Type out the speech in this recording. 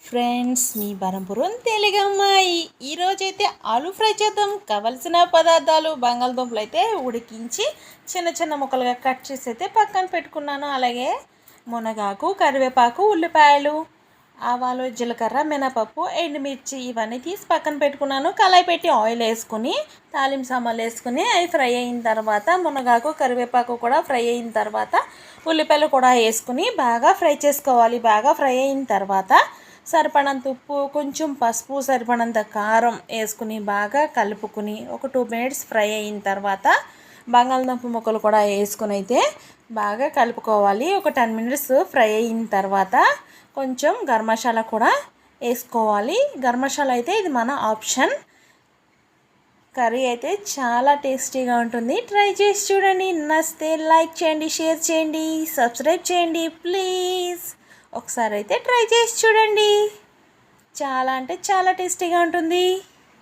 Friends, మీ బరంపురం తెలుగమ్మాయి. ఈరోజైతే ఆలు fry చేద్దాం. కావలసిన పదార్థాలు: బంగాళదుంపలు అయితే ఉడికించి చిన్న చిన్న ముక్కలుగా కట్ చేసి అయితే పక్కన పెట్టుకున్నాను. అలాగే మునగాకు, కరివేపాకు, ఉల్లిపాయలు, ఆవాలు, జీలకర్ర, మినపప్పు, ఎండుమిర్చి ఇవన్నీ తీసి పక్కన పెట్టుకున్నాను. కళాయి పెట్టి ఆయిల్ వేసుకుని తాలింపు సామాన్లు వేసుకుని అవి ఫ్రై అయిన తర్వాత మునగాకు, కరివేపాకు కూడా ఫ్రై అయిన తర్వాత ఉల్లిపాయలు కూడా వేసుకుని బాగా ఫ్రై చేసుకోవాలి. బాగా ఫ్రై అయిన తర్వాత సరిపడంత ఉప్పు, కొంచెం పసుపు, సరిపడంత కారం వేసుకుని బాగా కలుపుకుని ఒక 2 మినిట్స్ ఫ్రై అయిన తర్వాత బంగాళదుంప ముక్కలు కూడా వేసుకుని అయితే బాగా కలుపుకోవాలి. ఒక 10 మినిట్స్ ఫ్రై అయిన తర్వాత కొంచెం గరం మసాలా కూడా వేసుకోవాలి. గరం మసాలా అయితే ఇది మన ఆప్షన్. కర్రీ అయితే చాలా టేస్టీగా ఉంటుంది. ట్రై చేసి చూడండి. నచ్చితే లైక్ చేయండి, షేర్ చేయండి, సబ్స్క్రైబ్ చేయండి ప్లీజ్. ఒకసారి అయితే ట్రై చేసి చూడండి. చాలా అంటే చాలా టేస్టీగా ఉంటుంది.